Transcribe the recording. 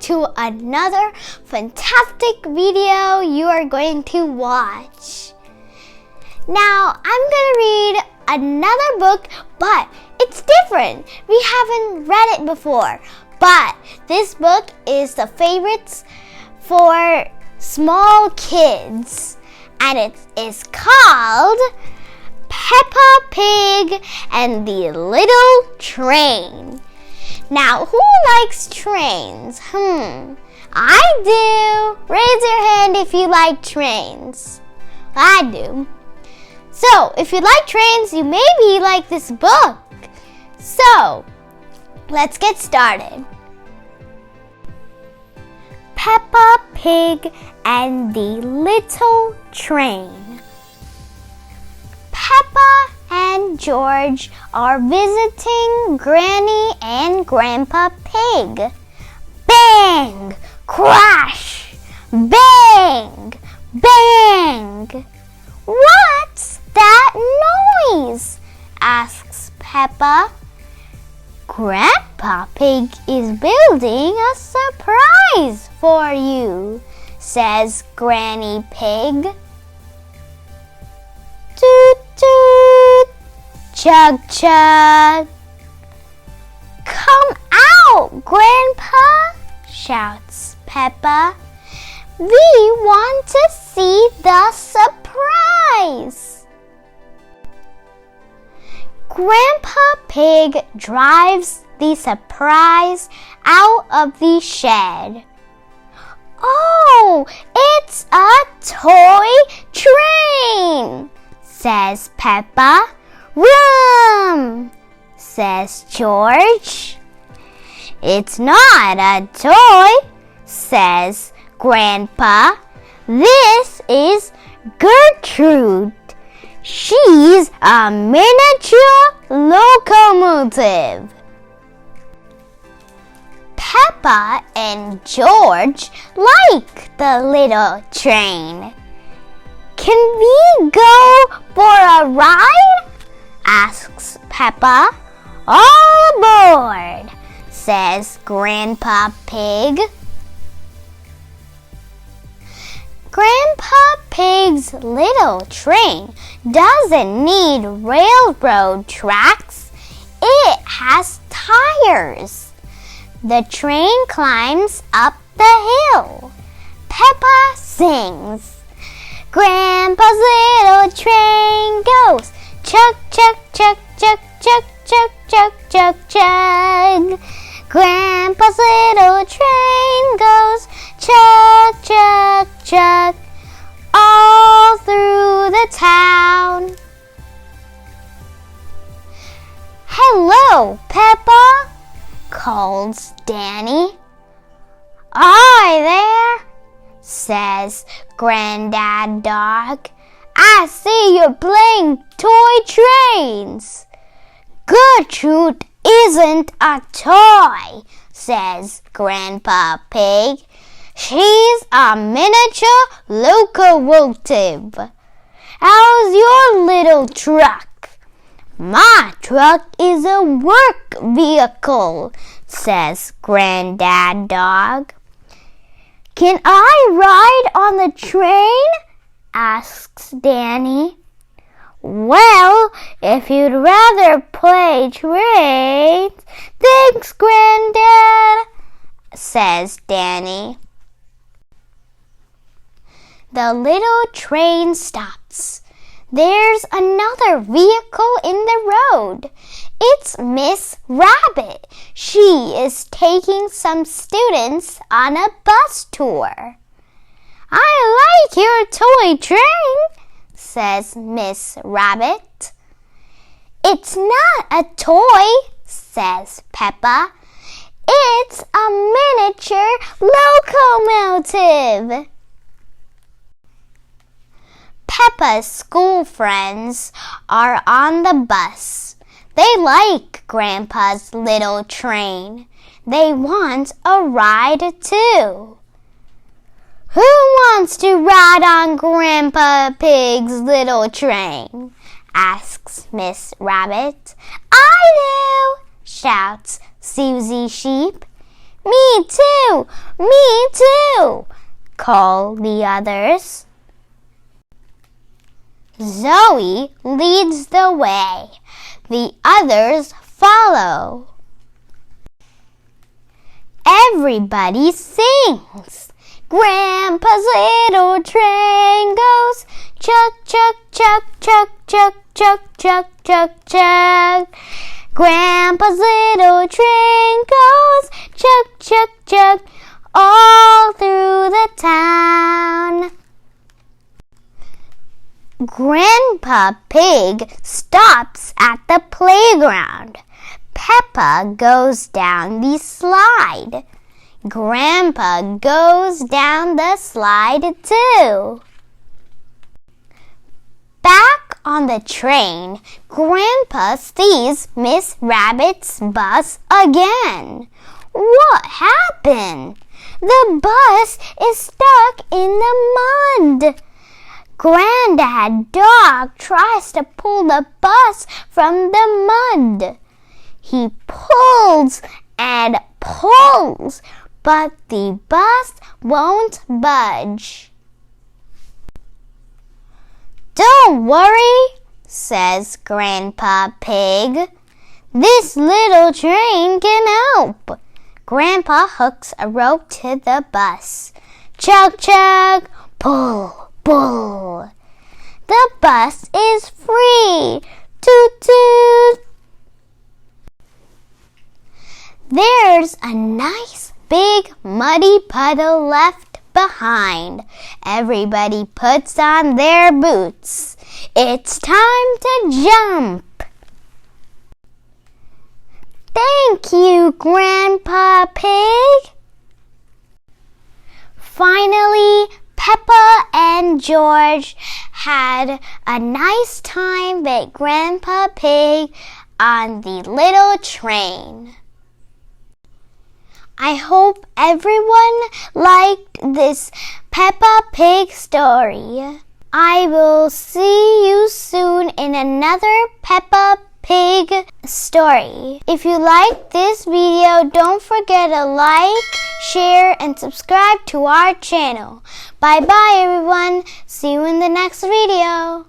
to another fantastic video you are going to watch. Now, I'm going to read another book, but it's different. We haven't read it before, but this book is the favorites for small kids, and it is called Peppa Pig and the Little Train. Now, who likes trains? I do. Raise your hand if you like trains. I do. So, if you like trains, you maybe like this book. So, let's get started. Peppa Pig and the Little Train. Peppa and George are visiting Granny and Grandpa Pig. Bang! Crash! Bang! Bang! What's that noise? Asks Peppa. Grandpa Pig is building a surprise for you, says Granny Pig. Toot toot, chug chug. Come out, Grandpa, shouts Peppa. We want to see the surprise. Grandpa Pig drives the surprise out of the shed. Oh, it's a toy train, says Peppa. Vroom, says George. It's not a toy, says Grandpa. This is Gertrude. She's a miniature locomotive. Peppa and George like the little train. Can we go for a ride? Asks Peppa. All aboard, says Grandpa Pig. Grandpa Pig's little train doesn't need railroad tracks. It has tires. The train climbs up the hill. Peppa sings. Grandpa's little train goes chug, chug, chug, chug, chug, chug, chug, chug, chug. Grandpa's little train goes chug, chug, chug, all through the town. Hello, Peppa, calls Danny. Hi there, says Granddad Dog. I see you're playing toy trains. Gertrude isn't a toy, says Grandpa Pig. She's a miniature locomotive. How's your little truck? My truck is a work vehicle, says Granddad Dog. Can I ride on the train? Asks Danny. Well, if you'd rather play trains, thanks, Granddad, says Danny. The little train stops. There's another vehicle in the road. It's Miss Rabbit. She is taking some students on a bus tour. I like your toy train, says Miss Rabbit. It's not a toy, says Peppa. It's a miniature locomotive. Peppa's school friends are on the bus. They like Grandpa's little train. They want a ride too. Who wants to ride on Grandpa Pig's little train? Asks Miss Rabbit. I do, shouts Susie Sheep. Me too! Me too! Call the others. Zoe leads the way. The others follow. Everybody sings. Grandpa's little train goes chuck, chuck, chuck, chuck, chuck, chuck, chuck, chuck, chuck. Grandpa's little train goes chuck, chuck, chuck all through the town. Grandpa Pig stops at the playground. Peppa goes down the slide. Grandpa goes down the slide too. Back on the train, Grandpa sees Miss Rabbit's bus again. What happened? The bus is stuck in the mud. Granddad Dog tries to pull the bus from the mud. He pulls and pulls, but the bus won't budge. Don't worry, says Grandpa Pig. This little train can help. Grandpa hooks a rope to the bus. Chug, chug, pull, pull. The bus is free. Toot, toot. There's a nice big muddy puddle left behind. Everybody puts on their boots. It's time to jump. Thank you, Grandpa Pig. Finally, Peppa and George had a nice time with Grandpa Pig on the little train. I hope everyone liked this Peppa Pig story. I will see you soon in another Peppa Pig story. If you like this video, don't forget to like, share, and subscribe to our channel. Bye bye everyone. See you in the next video.